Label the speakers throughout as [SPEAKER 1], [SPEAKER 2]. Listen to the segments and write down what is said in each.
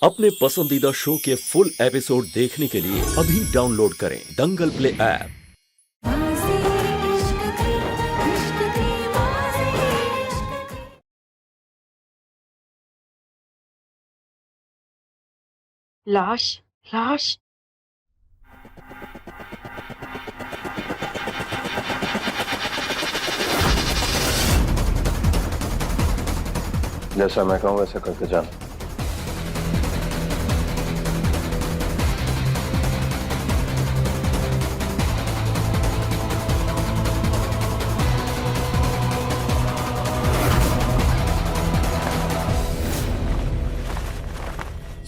[SPEAKER 1] अपने पसंदीदा शो के फुल एपिसोड देखने के लिए अभी डाउनलोड करें दंगल प्ले ऐप।
[SPEAKER 2] लाश लाश
[SPEAKER 3] जैसा मैं कहूँ वैसा करके जाना।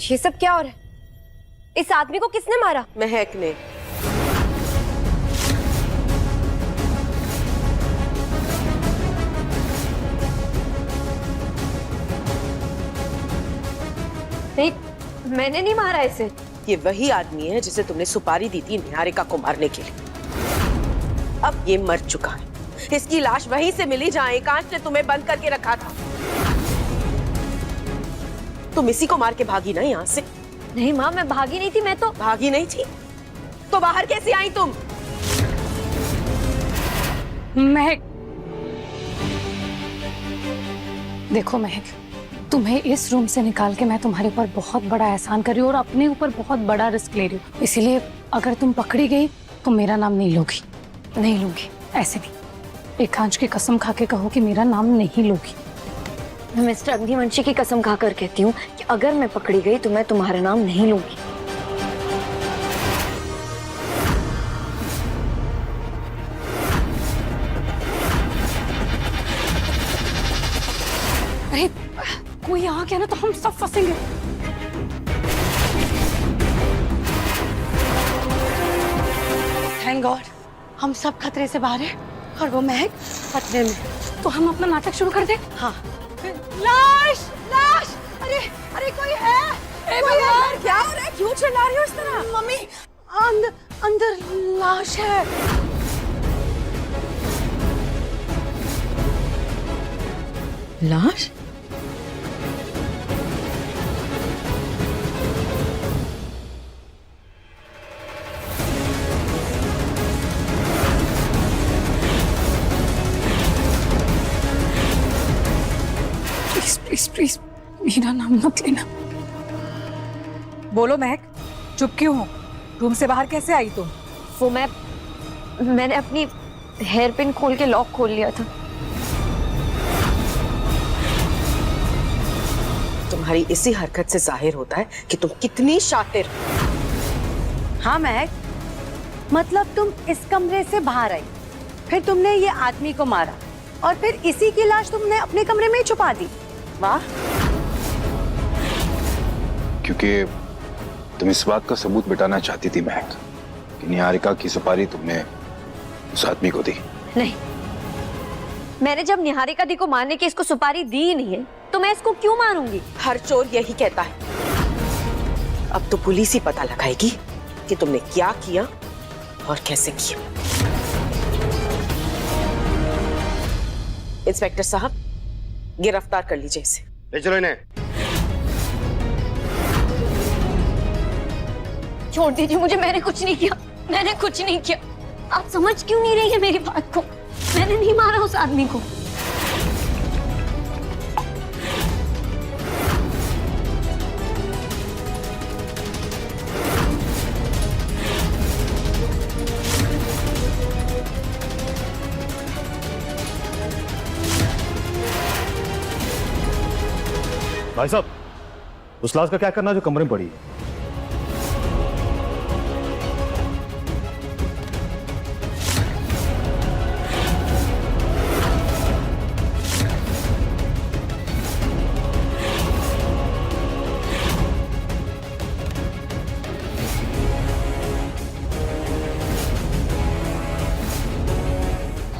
[SPEAKER 4] ये सब क्या हो रहा है? इस आदमी को किसने मारा?
[SPEAKER 2] महक ने।
[SPEAKER 4] नहीं, मैंने नहीं मारा इसे।
[SPEAKER 2] ये वही आदमी है जिसे तुमने सुपारी दी थी निहारिका को मारने के लिए। अब ये मर चुका है। इसकी लाश वहीं से मिली जहां एकांश ने तुम्हें बंद करके रखा था। तुम इसी को मार के भागी ना यहाँ से।
[SPEAKER 4] नहीं माँ, मैं भागी नहीं थी। मैं तो
[SPEAKER 2] भागी नहीं थी तो बाहर कैसे आई तुम?
[SPEAKER 5] महक, देखो महक, तुम्हें इस रूम से निकाल के मैं तुम्हारे ऊपर बहुत बड़ा एहसान कर रही हूँ और अपने ऊपर बहुत बड़ा रिस्क ले रही हूँ। इसीलिए अगर तुम पकड़ी गई तो मेरा नाम नहीं लोगी। नहीं लूंगी, ऐसे नहीं। एकांश की कसम खा के कहो कि मेरा नाम नहीं लोगी।
[SPEAKER 4] मैं मिस्टर अग्निवंशी की कसम खाकर कहती हूँ कि अगर मैं पकड़ी गई तो मैं तुम्हारा नाम नहीं लूंगी।
[SPEAKER 5] अरे कोई आ गया ना तो हम सब फंसेंगे। थैंक गॉड, हम सब खतरे से बाहर हैं और वो महक खतरे में। तो हम अपना नाटक शुरू कर दें।
[SPEAKER 2] हाँ।
[SPEAKER 5] लाश लाश, अरे अरे कोई है?
[SPEAKER 2] क्या हो रहा है? क्यों चिल्ला रही हो इस तरह?
[SPEAKER 5] मम्मी, अंदर लाश है।
[SPEAKER 2] लाश?
[SPEAKER 5] प्लीज प्लीज प्लीज मेरा नाम मत लेना।
[SPEAKER 6] बोलो महक, चुप क्यों हो? रूम से बाहर कैसे आई तुम?
[SPEAKER 4] वो मैंने अपनी हेयर पिन खोल के लॉक खोल लिया था।
[SPEAKER 2] तुम्हारी इसी हरकत से जाहिर होता है कि तुम कितनी शातिर हो।
[SPEAKER 7] हाँ महक, मतलब तुम इस कमरे से बाहर आई, फिर तुमने ये आदमी को मारा और फिर इसी की लाश तुमने अपने कमरे में ही छुपा दी। वाह।
[SPEAKER 3] क्योंकि तुम इस बात का सबूत बिटाना चाहती थी महक कि निहारिका की सुपारी तुमने उस आदमी को दी।
[SPEAKER 4] नहीं, मैंने जब निहारिका दी को मारने की इसको सुपारी दी ही नहीं है तो मैं इसको क्यों मारूंगी?
[SPEAKER 2] हर चोर यही कहता है। अब तो पुलिस ही पता लगाएगी कि तुमने क्या किया और कैसे किया। इंस्पेक्टर साहब, गिरफ्तार कर लीजिए इसे।
[SPEAKER 3] ले चलो इन्हें।
[SPEAKER 4] छोड़ दीजिए मुझे, मैंने कुछ नहीं किया। मैंने कुछ नहीं किया। आप समझ क्यों नहीं रही है मेरी बात को? मैंने नहीं मारा उस आदमी को।
[SPEAKER 8] भाई साहब, उस लाश का क्या करना जो कमरे में पड़ी है?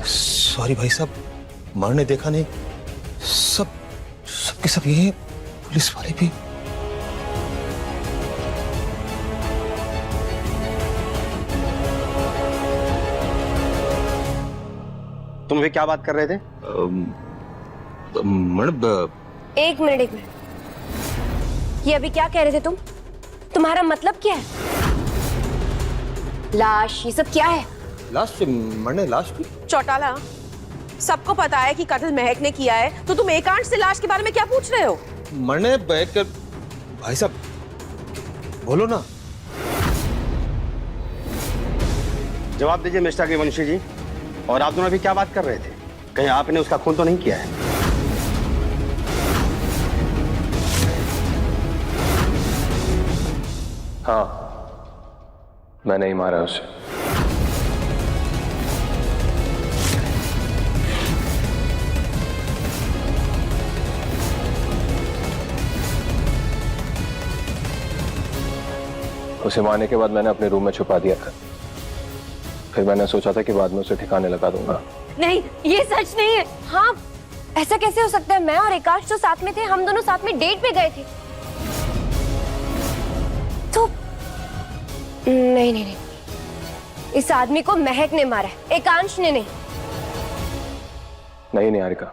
[SPEAKER 8] सॉरी भाई साहब, मरने देखा नहीं। सब के सब ये पुलिस वाले भी।
[SPEAKER 3] तुम भी क्या बात कर रहे थे? मैडम
[SPEAKER 4] एक मिनट। ये अभी क्या कह रहे थे तुम? तुम्हारा मतलब क्या है? लाश, ये सब क्या है?
[SPEAKER 9] लाश मरने लाश की?
[SPEAKER 2] चौटाला, सबको पता है कि कत्ल महक ने किया है, तो तुम एकांश से लाश के बारे में क्या पूछ रहे हो?
[SPEAKER 9] मरने बैठ कर भाई साहब बोलो ना।
[SPEAKER 10] जवाब दीजिए मिस्टर अग्निवंशी जी। और आप दोनों अभी क्या बात कर रहे थे? कहीं आपने उसका खून तो नहीं किया है?
[SPEAKER 3] हाँ, मैंने ही मारा उसे। उसे मारने के बाद मैंने अपने रूम में छुपा दिया था। फिर मैंने सोचा था कि बाद में उसे ठिकाने लगा दूंगा।
[SPEAKER 4] नहीं, ये सच नहीं है। हाँ, ऐसा कैसे हो सकता है? मैं और एकांश तो साथ में थे, हम दोनों साथ में डेट पे गए थे। तो नहीं नहीं नहीं, इस आदमी को महक ने मारा है, एकांश ने नहीं।
[SPEAKER 3] नहीं निहारिका,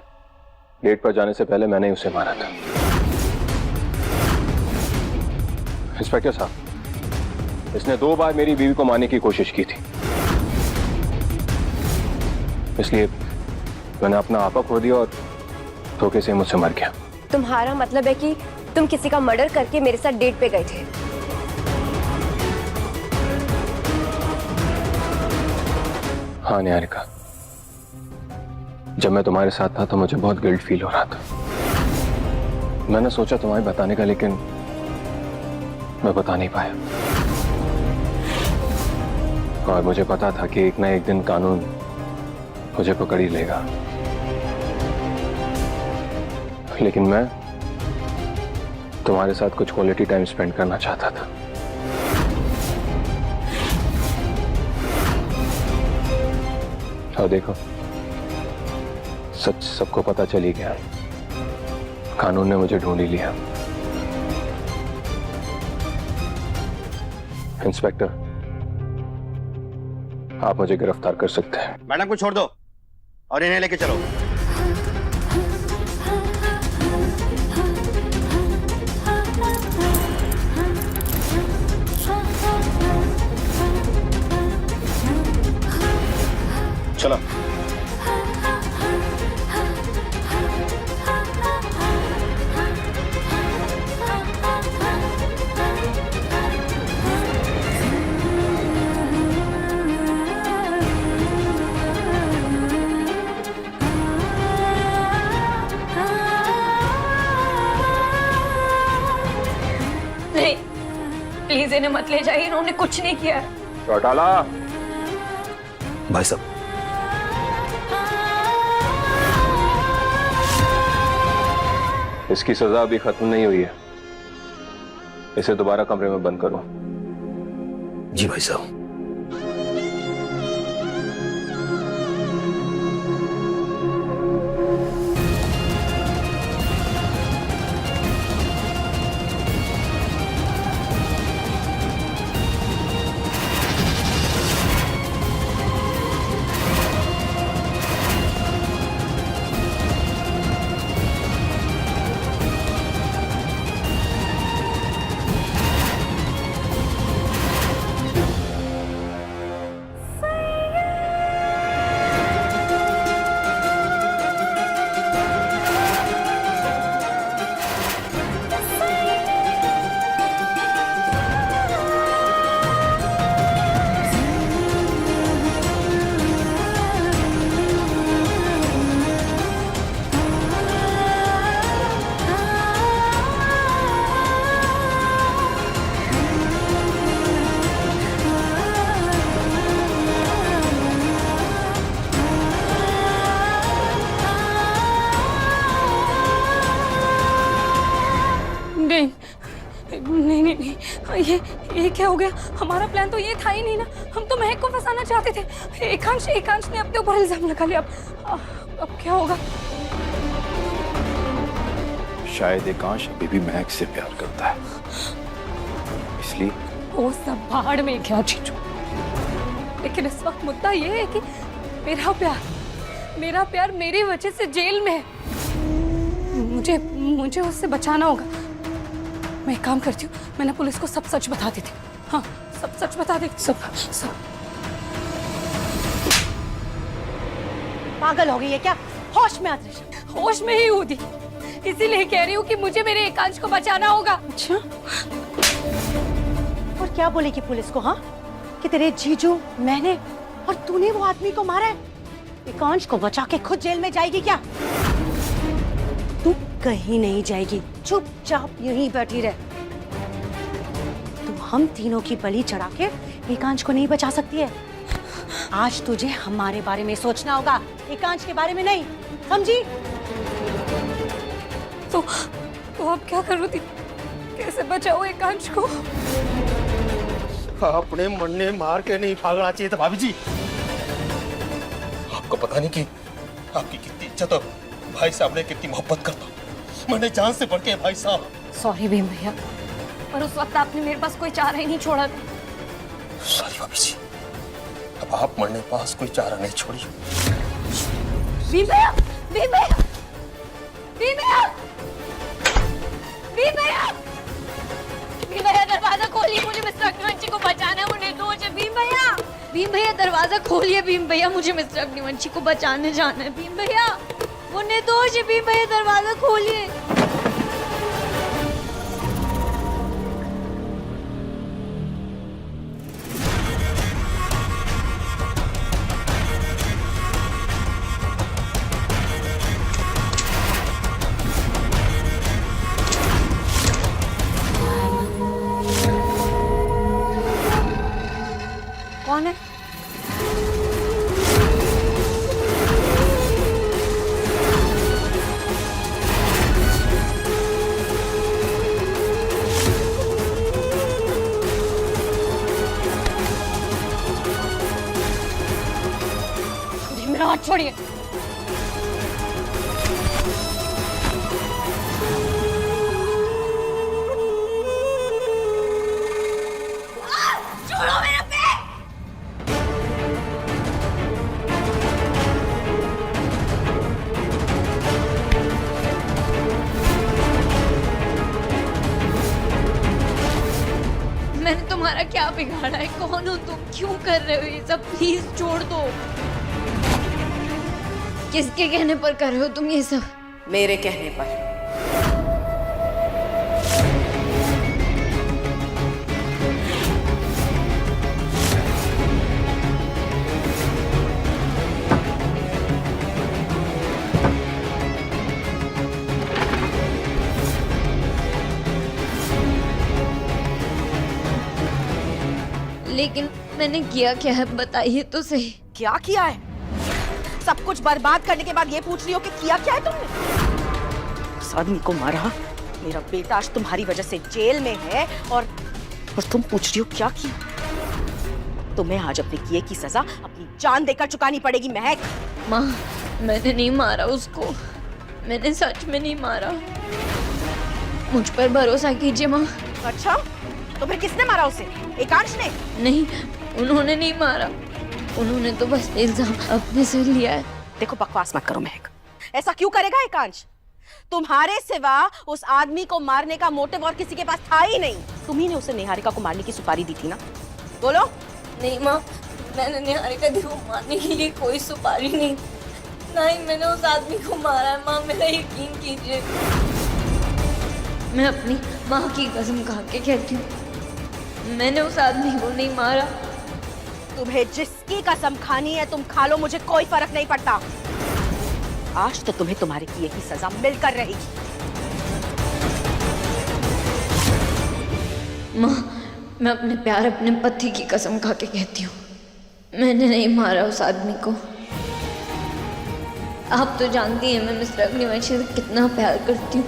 [SPEAKER 3] डेट पर जाने से पहले मैंने ही उसे मारा था। इंस्पेक्टर साहब, इसने 2 बार मेरी बीवी को मारने की कोशिश की थी, इसलिए मैंने अपना आपा खो दिया और धोखे से मुझसे मर गया।
[SPEAKER 4] तुम्हारा मतलब है कि तुम किसी का मर्डर करके मेरे साथ डेट पे गए थे?
[SPEAKER 3] हाँ निहारिका, जब मैं तुम्हारे साथ था तो मुझे बहुत गिल्ट फील हो रहा था। मैंने सोचा तुम्हें बताने का, लेकिन मैं बता नहीं पाया। और मुझे पता था कि एक ना एक दिन कानून मुझे पकड़ ही लेगा, लेकिन मैं तुम्हारे साथ कुछ क्वालिटी टाइम स्पेंड करना चाहता था। और देखो, सच सबको पता चली गया। कानून ने मुझे ढूंढ ही लिया। इंस्पेक्टर, आप मुझे गिरफ्तार कर सकते हैं।
[SPEAKER 10] मैडम को छोड़ दो और इन्हें लेके चलो। चलो।
[SPEAKER 4] नहीं, प्लीज इन्हें मत ले जाइए, इन्होंने कुछ नहीं किया।
[SPEAKER 3] चौटाला,
[SPEAKER 9] भाई साहब
[SPEAKER 3] इसकी सजा अभी खत्म नहीं हुई है, इसे दोबारा कमरे में बंद करो।
[SPEAKER 9] जी भाई साहब।
[SPEAKER 5] नहीं नहीं नहीं, ये क्या हो गया? हमारा प्लान तो ये था ही नहीं ना। हम तो महक को फंसाना चाहते थे। एकांश ने अपने ऊपर इल्जाम लगा लिया। अब क्या होगा?
[SPEAKER 3] शायद एकांश अभी भी महक से प्यार करता है, इसलिए
[SPEAKER 5] वो सब भाड़ में क्या चीजू। लेकिन इस वक्त मुद्दा ये है कि मेरा प्यार मेरी वजह से जेल में है। मुझे उससे बचाना होगा। मैं एक काम करती हूँ, मैंने पुलिस को सब सच बता देती हूँ। हाँ, सब सच बता देती, सब।
[SPEAKER 7] पागल हो गई है क्या? होश में आ त्रिशा।
[SPEAKER 5] होश में ही हूँ दी, इसीलिए कह रही हूँ कि मुझे मेरे एकांश को बचाना होगा।
[SPEAKER 7] अच्छा, और क्या बोलेगी पुलिस को? हाँ, कि तेरे जीजू, मैंने और तूने वो आदमी को मारा है। एकांश को बचा के खुद जेल में जाएगी क्या? तू कहीं नहीं जाएगी, चुपचाप यहीं बैठी रह। तू हम तीनों की बलि चढ़ा के एकांश को नहीं बचा सकती है। आज तुझे हमारे बारे में सोचना होगा, एकांश के बारे में नहीं, समझी?
[SPEAKER 5] तो अब क्या करूँ दी? कैसे बचाओ एकांश को?
[SPEAKER 9] अपने मरने मार के नहीं भागना चाहिए था भाभी जी। आपको पता नहीं कि आपकी कितनी इज्जत और भाई साहब ने कितनी मोहब्बत करता। मैंने जान से बढ़ के भाई साहब।
[SPEAKER 5] सॉरी भीम भैया, पर उस वक्त आपने मेरे पास कोई चारा ही नहीं छोड़ा था।
[SPEAKER 9] सॉरी भाभी जी, अब आप मरने पास कोई चारा नहीं छोड़ी।
[SPEAKER 5] भीम भैया, भीम भैया, भीम भैया, भीम भैया, भीम भैया दरवाजा खोलिए, मुझे मिस्टर अग्निवंशी को बचाना है, वो निर्दोष है। भीम भैया, भीम भैया दरवाजा खोलिए, भीम भैया मुझे मिस्टर अग्निवंशी को बचाने जाना है। भीम भैया वो निर्दोष है, भीम भैया दरवाजा खोलिए।
[SPEAKER 7] कौन है?
[SPEAKER 5] मेरा हाथ छोड़िए। छोड़ो मेरा पैर। मैंने तुम्हारा क्या बिगाड़ा है? कौन हो तुम? क्यों कर रहे हो ये सब? प्लीज छोड़ दो। किसके कहने पर कर रहे हो तुम ये सब?
[SPEAKER 2] मेरे कहने पर।
[SPEAKER 4] लेकिन मैंने किया क्या है, बताइए तो सही।
[SPEAKER 2] क्या किया है? सब कुछ बर्बाद करने के बाद ये पूछ रही हो कि किया क्या है तुमने? उस आदमी को मारा, मेरा बेटा आज तुम्हारी वजह से जेल में है और तुम पूछ रही हो क्या किया? तुम्हें आज अपने किए की सजा अपनी जान देकर चुकानी पड़ेगी महक।
[SPEAKER 4] माँ, मैंने नहीं मारा उसको, मैंने सच में नहीं मारा। मुझ पर भरोसा कीजिए माँ।
[SPEAKER 2] अच्छा, तो फिर किसने मारा उसे? एकांश ने?
[SPEAKER 4] नहीं, उन्होंने नहीं मारा, उन्होंने तो बस इल्जाम अपने से लिया है।
[SPEAKER 2] देखो बकवास मत करो महक, ऐसा क्यों करेगा एकांश? तुम्हारे सिवा उस आदमी को मारने का मोटिव और किसी के पास था ही नहीं। तुम्ही ने उसे निहारिका को मारने की सुपारी दी थी ना? बोलो।
[SPEAKER 4] नहीं माँ, मैंने निहारिका दी को मारने के लिए कोई सुपारी नहीं, ना ही मैंने उस आदमी को मारा है। माँ, मेरा यकीन कीजिए, मैं अपनी माँ की कसम खा के कहती हूँ, मैंने उस आदमी को नहीं मारा।
[SPEAKER 2] तुम्हें जिसकी कसम खानी है तुम खा लो, मुझे कोई फर्क नहीं पड़ता। आज तो तुम्हें तुम्हारे किए की सजा मिलकर रहेगी।
[SPEAKER 4] माँ, मैं अपने प्यार, अपने पति की कसम खा के कहती हूँ, मैंने नहीं मारा उस आदमी को। आप तो जानती हैं मैं मिस्टर अग्निवंशी से कितना प्यार करती हूँ।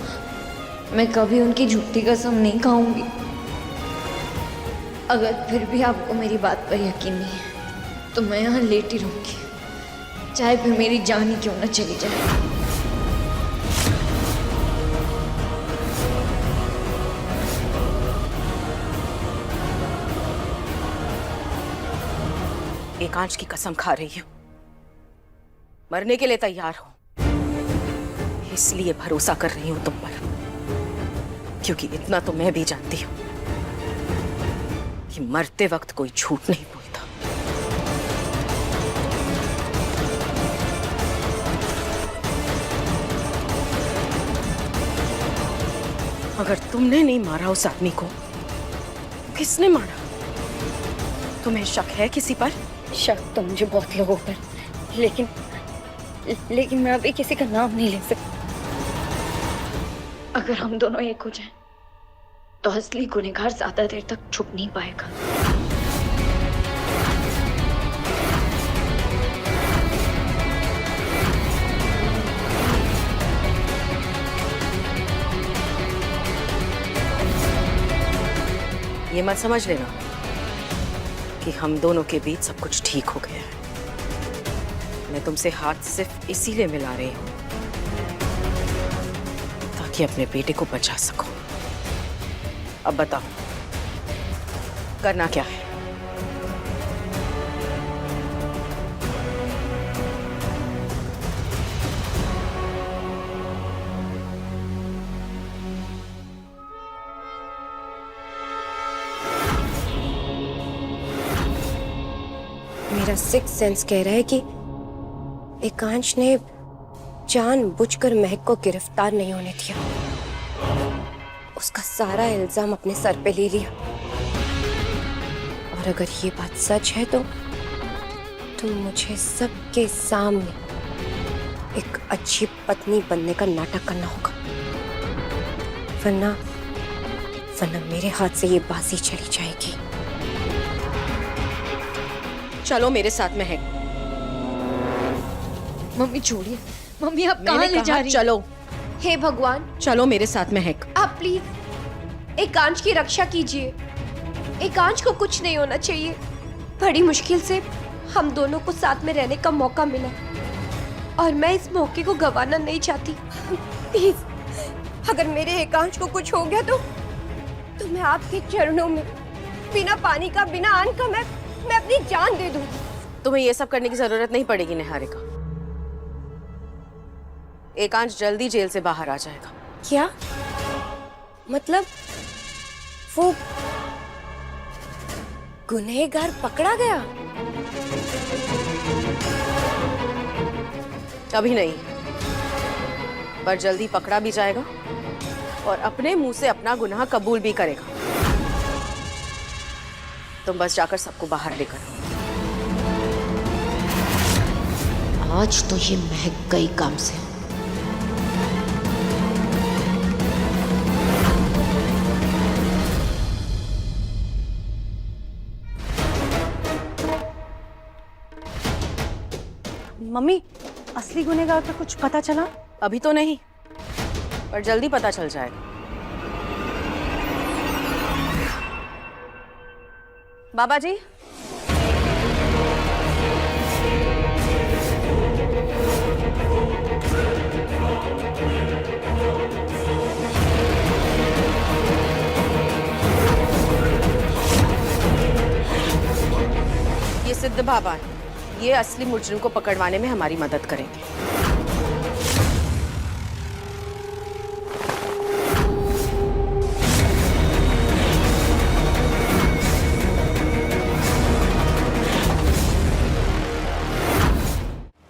[SPEAKER 4] मैं कभी उनकी झूठी कसम नहीं खाऊंगी। अगर फिर भी आपको मेरी बात पर यकीन नहीं है तो मैं यहाँ लेटी रहूंगी, चाहे फिर मेरी जान ही क्यों न चली जाए।
[SPEAKER 2] एकांश की कसम खा रही हूं, मरने के लिए तैयार हूं, इसलिए भरोसा कर रही हूं तुम पर, क्योंकि इतना तो मैं भी जानती हूं कि मरते वक्त कोई झूठ नहीं बोलता। अगर तुमने नहीं मारा उस आदमी को, किसने मारा? तुम्हें शक है किसी पर?
[SPEAKER 4] शक तो मुझे बहुत लोगों पर, लेकिन मैं अभी किसी का नाम नहीं ले सकती। अगर हम दोनों एक हो जाएं, तो असली गुनहगार ज्यादा देर तक छुप नहीं पाएगा।
[SPEAKER 2] ये मत समझ लेना कि हम दोनों के बीच सब कुछ ठीक हो गया है। मैं तुमसे हाथ सिर्फ इसीलिए मिला रही हूं ताकि अपने बेटे को बचा सकूं। अब बताओ करना क्या है?
[SPEAKER 4] मेरा सिक्स सेंस कह रहा है कि एकांश ने जानबूझकर महक को गिरफ्तार नहीं होने दिया, उसका सारा इल्जाम अपने सर पे ले लिया। और अगर ये बात सच है तो मुझे सबके सामने एक अच्छी पत्नी बनने का नाटक करना होगा, वरना मेरे हाथ से ये बाजी चली जाएगी।
[SPEAKER 2] चलो मेरे साथ में है।
[SPEAKER 4] मम्मी छोड़िए, मम्मी आप कहाँ ले जा रही?
[SPEAKER 2] चलो।
[SPEAKER 4] हे भगवान,
[SPEAKER 2] चलो मेरे साथ में है।
[SPEAKER 4] आप प्लीज एकांश की रक्षा कीजिए। एकांश को कुछ नहीं होना चाहिए। बड़ी मुश्किल से हम दोनों को साथ में रहने का मौका मिला और मैं इस मौके को गंवाना नहीं चाहती। प्लीज अगर मेरे एकांश को कुछ हो गया तो मैं आपके चरणों में बिना पानी का, बिना अन्न का मैं अपनी जान दे दूं।
[SPEAKER 2] तुम्हें ये सब करने की जरूरत नहीं पड़ेगी निहारिका। एकांश जल्दी जेल से बाहर आ जाएगा।
[SPEAKER 4] क्या मतलब? वो गुनहगार पकड़ा गया?
[SPEAKER 2] अभी नहीं, पर जल्दी पकड़ा भी जाएगा और अपने मुंह से अपना गुनाह कबूल भी करेगा। तुम बस जाकर सबको बाहर लेकर आओ।
[SPEAKER 4] आज तो ये महक गई काम से।
[SPEAKER 7] मम्मी, असली गुनहगार का कुछ पता चला?
[SPEAKER 2] अभी तो नहीं, पर जल्दी पता चल जाएगा। बाबा जी, ये सिद्ध बाबा है। ये असली मुजरिम को पकड़वाने में हमारी मदद करेंगे।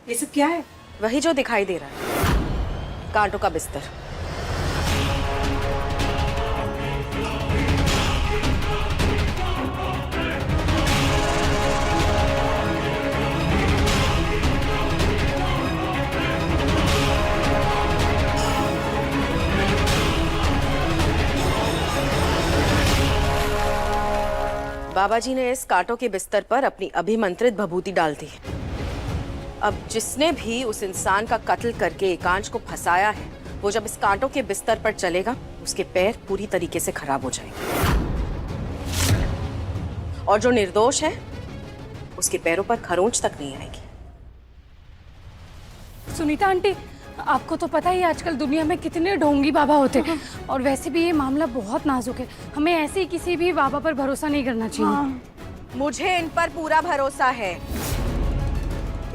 [SPEAKER 6] ये सब क्या है?
[SPEAKER 2] वही जो दिखाई दे रहा है, कांटों का बिस्तर। बाबा जी ने इस कांटों के बिस्तर पर अपनी अभिमंत्रित भभूति डाल दी। अब जिसने भी उस इंसान का कत्ल करके एकांश को फंसाया है, वो जब इस कांटों के बिस्तर पर चलेगा, उसके पैर पूरी तरीके से खराब हो जाएंगे और जो निर्दोष है उसके पैरों पर खरोंच तक नहीं आएगी।
[SPEAKER 5] सुनीता आंटी, आपको तो पता ही आजकल दुनिया में कितने ढोंगी बाबा होते हैं, और वैसे भी ये मामला बहुत नाजुक है। हमें ऐसे ही किसी भी बाबा पर भरोसा नहीं करना चाहिए।
[SPEAKER 2] मुझे इन पर पूरा भरोसा है,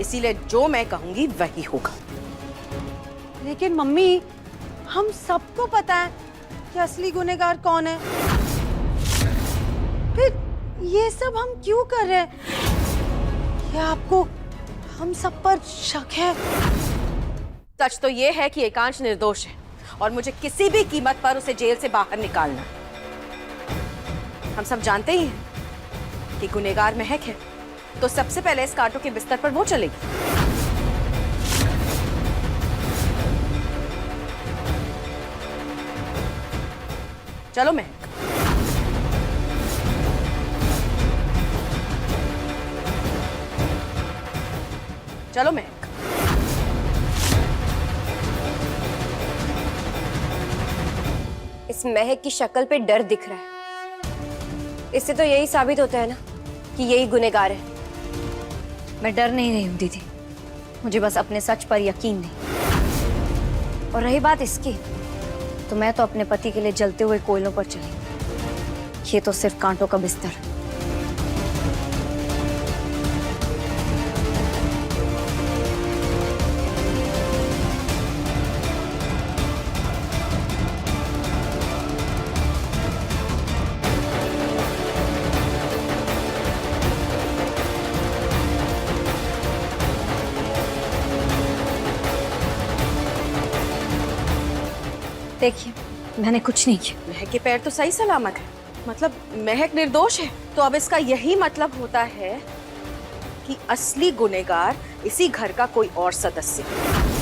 [SPEAKER 2] इसीलिए जो मैं कहूंगी वही होगा।
[SPEAKER 7] लेकिन मम्मी, हम सबको पता है कि असली गुनहगार कौन है। फिर ये सब हम क्यों कर रहे हैं? क्या आपको हम सब पर शक है?
[SPEAKER 2] सच तो ये है कि एकांश निर्दोष है और मुझे किसी भी कीमत पर उसे जेल से बाहर निकालना है। हम सब जानते ही हैं कि गुनहगार महक है, तो सबसे पहले इस कांटों के बिस्तर पर वो चलेगी। चलो महक। चलो महक।
[SPEAKER 4] इस महक की शक्ल पे डर दिख रहा है। इससे तो यही साबित होता है ना कि यही गुनहगार है। मैं डर नहीं रही हूँ दीदी, मुझे बस अपने सच पर यकीन नहीं। और रही बात इसकी, तो मैं तो अपने पति के लिए जलते हुए कोयलों पर चली। ये तो सिर्फ कांटों का बिस्तर। देखिए, मैंने कुछ नहीं किया।
[SPEAKER 2] महक के पैर तो सही सलामत है, मतलब महक निर्दोष है। तो अब इसका यही मतलब होता है कि असली गुनहगार इसी घर का कोई और सदस्य है।